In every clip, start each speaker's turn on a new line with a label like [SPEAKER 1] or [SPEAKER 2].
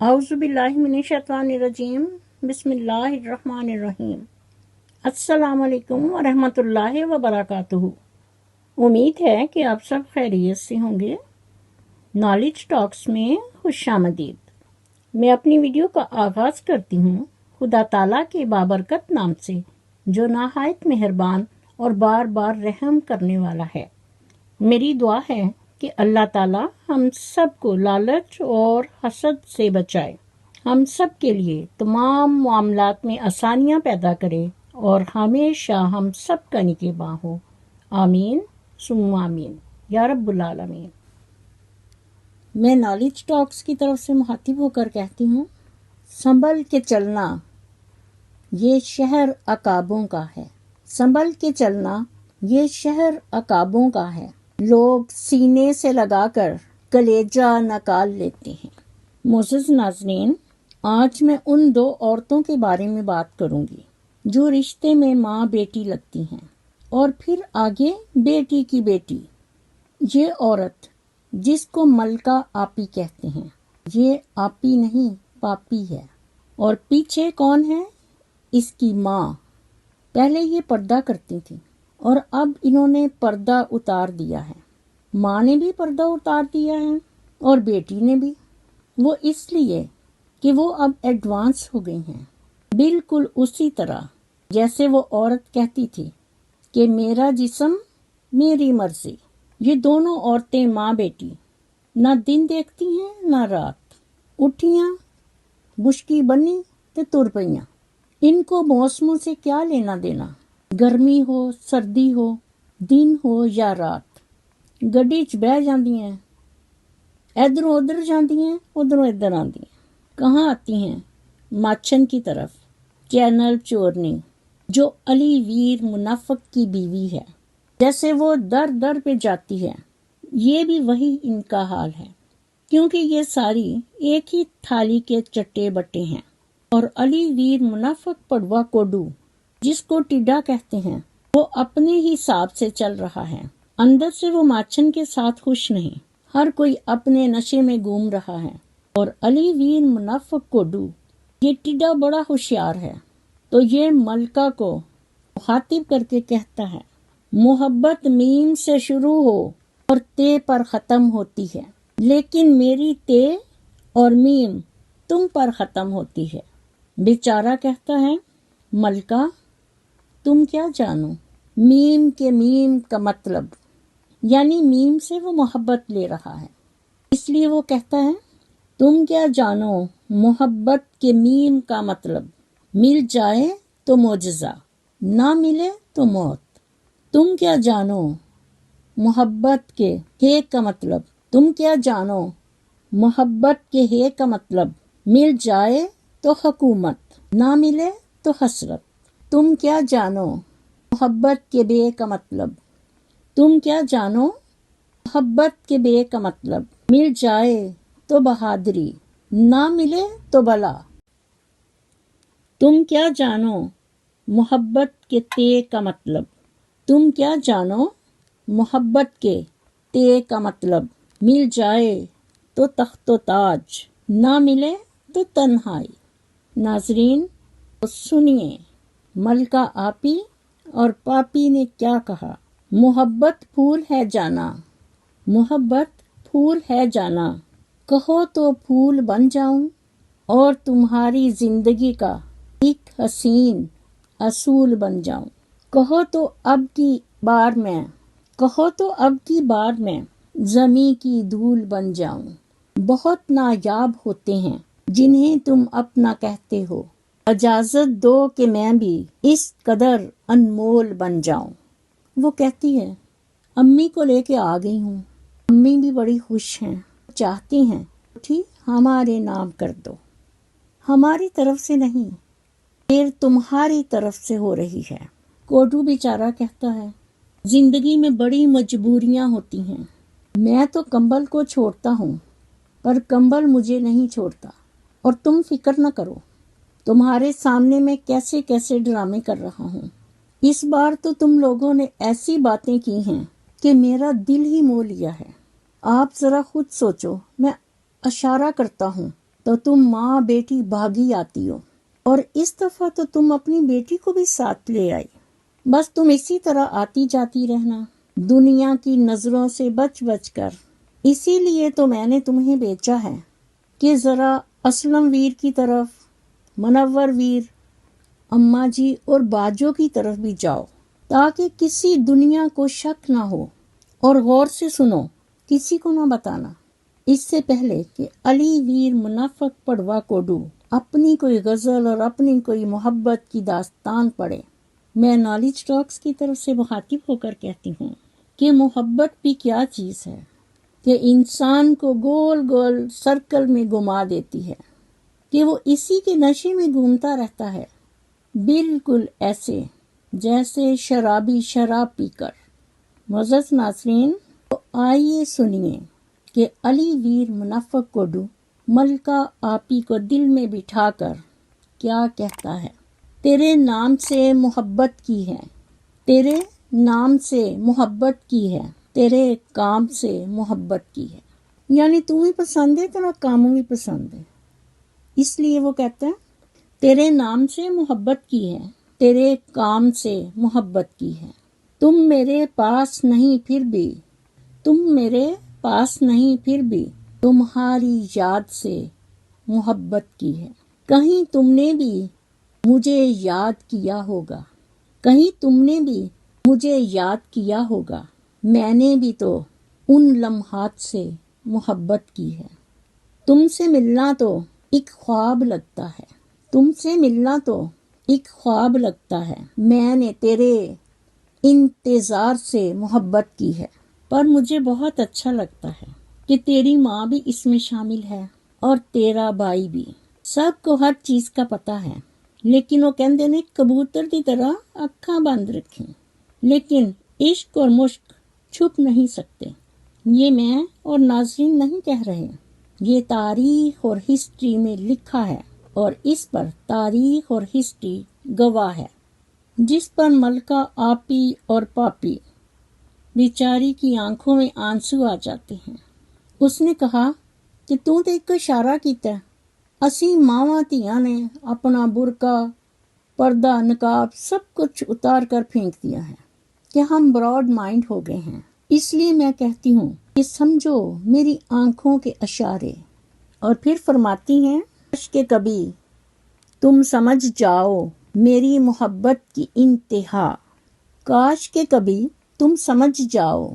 [SPEAKER 1] اعوذ باللہ من الشیطان الرجیم بسم اللہ الرحمن الرحیم السلام علیکم ورحمۃ اللہ وبرکاتہ۔ امید ہے کہ آپ سب خیریت سے ہوں گے۔ نالج ٹاکس میں خوش آمدید۔ میں اپنی ویڈیو کا آغاز کرتی ہوں خدا تعالیٰ کے بابرکت نام سے جو نہایت مہربان اور بار بار رحم کرنے والا ہے۔ میری دعا ہے کہ اللہ تعالیٰ ہم سب کو لالچ اور حسد سے بچائے، ہم سب کے لیے تمام معاملات میں آسانیاں پیدا کرے اور ہمیشہ ہم سب کا نگہباں ہو۔ آمین ثم آمین یا رب العالمین۔ میں نالج ٹاکس کی طرف سے مخاطب ہو کر کہتی ہوں، سنبھل کے چلنا یہ شہر عقابوں کا ہے، سنبھل کے چلنا یہ شہر عقابوں کا ہے، لوگ سینے سے لگا کر کلیجہ نکال لیتے ہیں۔ معزز ناظرین، آج میں ان دو عورتوں کے بارے میں بات کروں گی جو رشتے میں ماں بیٹی لگتی ہیں اور پھر آگے بیٹی کی بیٹی۔ یہ عورت جس کو ملکہ آپی کہتے ہیں، یہ آپی نہیں پاپی ہے، اور پیچھے کون ہے؟ اس کی ماں۔ پہلے یہ پردہ کرتی تھی اور اب انہوں نے پردہ اتار دیا ہے۔ ماں نے بھی پردہ اتار دیا ہے اور بیٹی نے بھی۔ وہ اس لیے کہ وہ اب ایڈوانس ہو گئی ہیں، بالکل اسی طرح جیسے وہ عورت کہتی تھی کہ میرا جسم میری مرضی۔ یہ دونوں عورتیں ماں بیٹی نہ دن دیکھتی ہیں نہ رات، اٹھیاں بشکی بنی تے تر پئیاں۔ ان کو موسموں سے کیا لینا دینا، گرمی ہو سردی ہو، دن ہو یا رات۔ گڈی چ بہ جاندی ہیں، ادھروں ادھر جاندی ہیں، ادھروں ادھر آندی ہیں۔ کہاں آتی ہیں؟ ماچھن کی طرف، چینل چورنی، جو علی ویر منافق کی بیوی ہے۔ جیسے وہ در در پہ جاتی ہے، یہ بھی وہی ان کا حال ہے، کیونکہ یہ ساری ایک ہی تھالی کے چٹے بٹے ہیں۔ اور علی ویر منافق پڑوا کوڈو، جس کو ٹڈا کہتے ہیں، وہ اپنے ہی حساب سے چل رہا ہے۔ اندر سے وہ ماچھن کے ساتھ خوش نہیں، ہر کوئی اپنے نشے میں گھوم رہا ہے۔ اور علی ویر منافق کوڈو، یہ ٹڈا بڑا ہوشیار ہے، تو یہ ملکہ کو مخاطب کر کے کہتا ہے، محبت میم سے شروع ہو اور تے پر ختم ہوتی ہے، لیکن میری تے اور میم تم پر ختم ہوتی ہے۔ بیچارہ کہتا ہے، ملکہ تم کیا جانو میم کے میم کا مطلب، یعنی میم سے وہ محبت لے رہا ہے، اس لیے وہ کہتا ہے تم کیا جانو محبت کے میم کا مطلب، مل جائے تو معجزہ، نہ ملے تو موت۔ تم کیا جانو محبت کے ہے کا مطلب، تم کیا جانو محبت کے ہے کا مطلب، مل جائے تو حکومت، نہ ملے تو حسرت۔ تم کیا جانو محبت کے بے کا مطلب، تم کیا جانو محبت کے بے کا مطلب، مل جائے تو بہادری، نہ ملے تو بلا۔ تم کیا جانو محبت کے تے کا مطلب، تم کیا جانو محبت کے تے کا مطلب، مل جائے تو تخت و تاج، نہ ملے تو تنہائی۔ ناظرین سنیے، ملکہ آپی اور پاپی نے کیا کہا۔ محبت پھول ہے جانا، محبت پھول ہے جانا، کہو تو پھول بن جاؤں اور تمہاری زندگی کا ایک حسین اصول بن جاؤں۔ کہو تو اب کی بار میں، کہو تو اب کی بار میں زمیں کی دھول بن جاؤں۔ بہت نایاب ہوتے ہیں جنہیں تم اپنا کہتے ہو، اجازت دو کہ میں بھی اس قدر انمول بن جاؤں۔ وہ کہتی ہے، امی کو لے کے آ گئی ہوں، امی بھی بڑی خوش ہیں، چاہتی ہیں اٹھی ہمارے نام کر دو۔ ہماری طرف سے نہیں، پھر تمہاری طرف سے ہو رہی ہے۔ کوڈو بیچارہ کہتا ہے، زندگی میں بڑی مجبوریاں ہوتی ہیں، میں تو کمبل کو چھوڑتا ہوں پر کمبل مجھے نہیں چھوڑتا، اور تم فکر نہ کرو، تمہارے سامنے میں کیسے کیسے ڈرامے کر رہا ہوں۔ اس بار تو تم لوگوں نے ایسی باتیں کی ہیں کہ میرا دل ہی مو لیا ہے۔ آپ ذرا خود سوچو، میں اشارہ کرتا ہوں تو تم ماں بیٹی بھاگی آتی ہو، اور اس دفعہ تو تم اپنی بیٹی کو بھی ساتھ لے آئی۔ بس تم اسی طرح آتی جاتی رہنا، دنیا کی نظروں سے بچ بچ کر۔ اسی لیے تو میں نے تمہیں بیچا ہے کہ ذرا اسلم ویر کی طرف، منور ویر، اماں جی اور باجوں کی طرف بھی جاؤ، تاکہ کسی دنیا کو شک نہ ہو۔ اور غور سے سنو، کسی کو نہ بتانا، اس سے پہلے کہ علی ویر منافق پڑوا کوڈو اپنی کوئی غزل اور اپنی کوئی محبت کی داستان پڑھے۔ میں نالج ٹاکس کی طرف سے مخاطب ہو کر کہتی ہوں کہ محبت بھی کیا چیز ہے کہ انسان کو گول گول سرکل میں گھما دیتی ہے، کہ وہ اسی کے نشے میں گھومتا رہتا ہے، بالکل ایسے جیسے شرابی شراب پی کر۔ معزز ناظرین، تو آئیے سنیے کہ علی ویر منافق کوڈو ملکہ آپی کو دل میں بٹھا کر کیا کہتا ہے۔ تیرے نام سے محبت کی ہے، تیرے نام سے محبت کی ہے، تیرے کام سے محبت کی ہے۔ یعنی تو بھی پسند ہے، تیرا کام بھی پسند ہے، اس لیے وہ کہتا ہے تیرے نام سے محبت کی ہے، تیرے کام سے محبت کی ہے۔ تم میرے پاس نہیں پھر بھی، تم میرے پاس نہیں پھر بھی، تمہاری یاد سے محبت کی ہے۔ کہیں تم نے بھی مجھے یاد کیا ہوگا، کہیں تم نے بھی مجھے یاد کیا ہوگا، میں نے بھی تو ان لمحات سے محبت کی ہے۔ تم سے ملنا تو ایک خواب لگتا ہے، تم سے ملنا تو ایک خواب لگتا ہے، میں نے تیرے انتظار سے محبت کی ہے۔ پر مجھے بہت اچھا لگتا ہے کہ تیری ماں بھی اس میں شامل ہے اور تیرا بھائی بھی۔ سب کو ہر چیز کا پتہ ہے، لیکن وہ کہندے نے کبوتر کی طرح اکھاں بند رکھیں، لیکن عشق اور مشق چھپ نہیں سکتے۔ یہ میں اور ناظرین نہیں کہہ رہے، یہ تاریخ اور ہسٹری میں لکھا ہے، اور اس پر تاریخ اور ہسٹری گواہ ہے۔ جس پر ملکہ آپی اور پاپی بیچاری کی آنکھوں میں آنسو آ جاتے ہیں۔ اس نے کہا کہ تو ایک اشارہ کیتا ہے، اسی ماواں دھیاں نے اپنا برقع، پردہ، نقاب سب کچھ اتار کر پھینک دیا ہے کہ ہم براڈ مائنڈ ہو گئے ہیں۔ اس لیے میں کہتی ہوں کہ سمجھو میری آنکھوں کے اشارے۔ اور پھر فرماتی ہیں کہ کبھی تم سمجھ جاؤ میری محبت کی انتہا، کاش کہ کبھی تم سمجھ جاؤ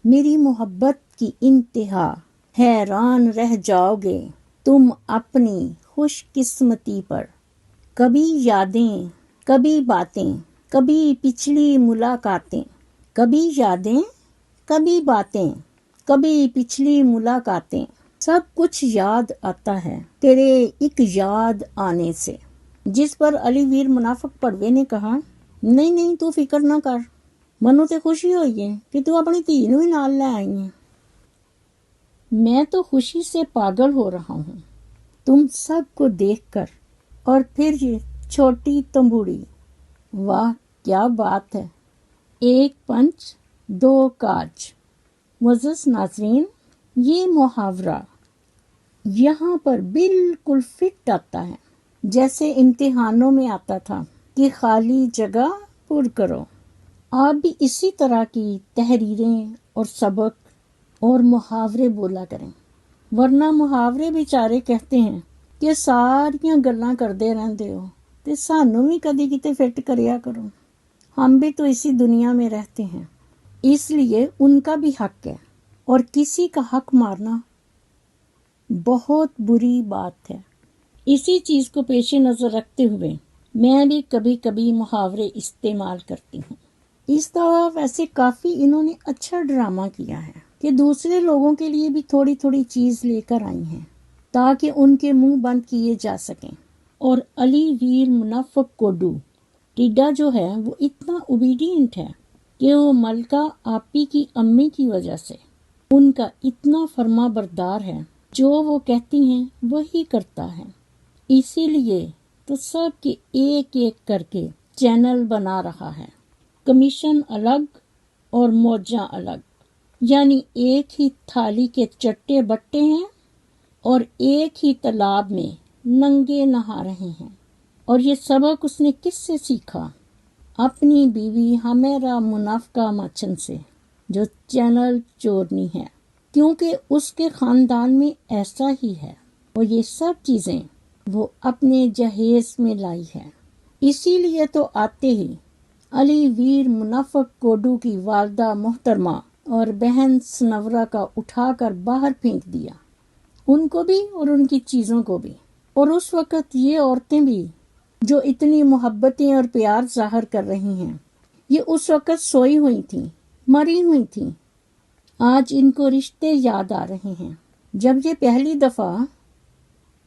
[SPEAKER 1] میری محبت کی انتہا، حیران رہ جاؤ گے تم اپنی خوش قسمتی پر۔ کبھی یادیں، کبھی باتیں، کبھی پچھلی ملاقاتیں، کبھی یادیں، کبھی باتیں، کبھی پچھلی ملاقاتیں، سب کچھ یاد آتا ہے تیرے ایک یاد آنے سے۔ جس پر علی ویر منافق پڑوے نے کہا نہیں نہیں تو فکر نہ کر، منو تے خوشی ہوئی ہے کہ تو اپنی دھی نو ہی نال لے آئی ہے، میں تو خوشی سے پاگل ہو رہا ہوں تم سب کو دیکھ کر۔ اور پھر یہ چھوٹی تمبوڑی، واہ کیا بات ہے، ایک پنچ دو کاج۔ معزز ناظرین، یہ محاورہ یہاں پر بالکل فٹ آتا ہے جیسے امتحانوں میں آتا تھا کہ خالی جگہ پر کرو۔ آپ بھی اسی طرح کی تحریریں اور سبق اور محاورے بولا کریں، ورنہ محاورے بیچارے کہتے ہیں کہ ساریاں گلاں کردے رہندے ہو تے سانوں بھی کدی کتے فٹ کریا کرو، ہم بھی تو اسی دنیا میں رہتے ہیں۔ اس لیے ان کا بھی حق ہے، اور کسی کا حق مارنا بہت بری بات ہے۔ اسی چیز کو پیش نظر رکھتے ہوئے میں بھی کبھی کبھی محاورے استعمال کرتی ہوں۔ اس دفعہ ویسے کافی انہوں نے اچھا ڈرامہ کیا ہے کہ دوسرے لوگوں کے لیے بھی تھوڑی تھوڑی چیز لے کر آئی ہیں تاکہ ان کے منہ بند کیے جا سکیں۔ اور علی ویر منافق کوڈو ٹڈا جو ہے وہ اتنا اوبیڈینٹ ہے کہ وہ ملکہ آپی کی امی کی وجہ سے ان کا اتنا فرما بردار ہے، جو وہ کہتی ہیں وہی کرتا ہے۔ اسی لیے تو سب کے ایک ایک کر کے چینل بنا رہا ہے، کمیشن الگ اور موجاں الگ، یعنی ایک ہی تھالی کے چٹے بٹے ہیں اور ایک ہی تالاب میں ننگے نہا رہے ہیں۔ اور یہ سبق اس نے کس سے سیکھا؟ اپنی بیوی حمیرہ منافقہ ماچن سے، جو چینل چورنی ہے، کیونکہ اس کے خاندان میں ایسا ہی ہے، اور یہ سب چیزیں وہ اپنے جہیز میں لائی ہے۔ اسی لیے تو آتے ہی علی ویر منافق کوڈو کی والدہ محترمہ اور بہن سنورا کا اٹھا کر باہر پھینک دیا، ان کو بھی اور ان کی چیزوں کو بھی۔ اور اس وقت یہ عورتیں بھی جو اتنی محبتیں اور پیار ظاہر کر رہی ہیں، یہ اس وقت سوئی ہوئی تھیں، مری ہوئی تھیں۔ آج ان کو رشتے یاد آ رہے ہیں۔ جب یہ پہلی دفعہ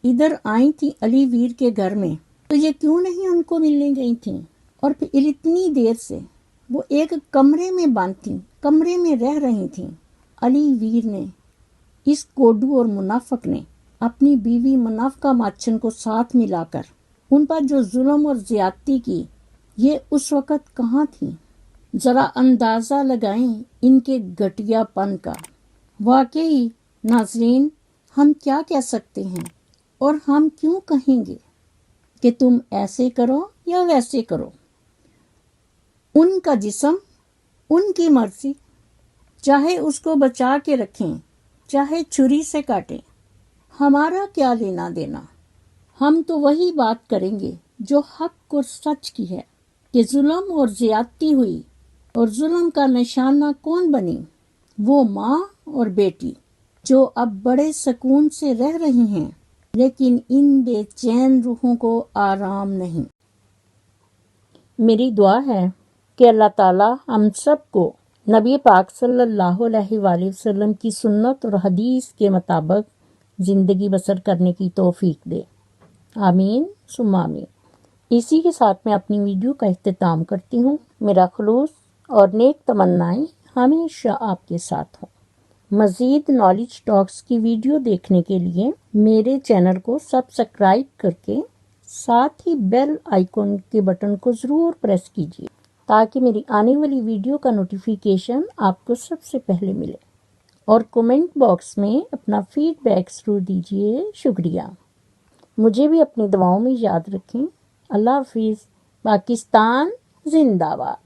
[SPEAKER 1] ادھر آئی تھی علی ویر کے گھر میں، تو یہ کیوں نہیں ان کو ملنے گئی تھیں؟ اور پھر اتنی دیر سے وہ ایک کمرے میں بند تھیں، کمرے میں رہ رہی تھیں۔ علی ویر نے، اس کوڈو اور منافق نے اپنی بیوی منافقہ ماچن کو ساتھ ملا کر ان پر جو ظلم اور زیادتی کی، یہ اس وقت کہاں تھیں؟ ذرا اندازہ لگائیں ان کے گھٹیا پن کا۔ واقعی ناظرین، ہم کیا کہہ سکتے ہیں اور ہم کیوں کہیں گے کہ تم ایسے کرو یا ویسے کرو؟ ان کا جسم، ان کی مرضی، چاہے اس کو بچا کے رکھیں، چاہے چھری سے کاٹیں، ہمارا کیا لینا دینا؟ ہم تو وہی بات کریں گے جو حق اور سچ کی ہے، کہ ظلم اور زیادتی ہوئی، اور ظلم کا نشانہ کون بنی؟ وہ ماں اور بیٹی جو اب بڑے سکون سے رہ رہی ہیں، لیکن ان بے چین روحوں کو آرام نہیں۔ میری دعا ہے کہ اللہ تعالی ہم سب کو نبی پاک صلی اللہ علیہ وآلہ وسلم کی سنت اور حدیث کے مطابق زندگی بسر کرنے کی توفیق دے، آمین ثم آمین۔ اسی کے ساتھ میں اپنی ویڈیو کا اختتام کرتی ہوں۔ میرا خلوص اور نیک تمنائیں ہمیشہ آپ کے ساتھ ہوں۔ مزید نالج ٹاکس کی ویڈیو دیکھنے کے لیے میرے چینل کو سبسکرائب کر کے ساتھ ہی بیل آئیکن کے بٹن کو ضرور پریس کیجیے، تاکہ میری آنے والی ویڈیو کا نوٹیفیکیشن آپ کو سب سے پہلے ملے۔ اور کومنٹ باکس میں اپنا فیڈ بیک ضرور دیجیے۔ شکریہ۔ مجھے بھی اپنی دعاؤں میں یاد رکھیں۔ اللہ حافظ۔ پاکستان زندہ باد۔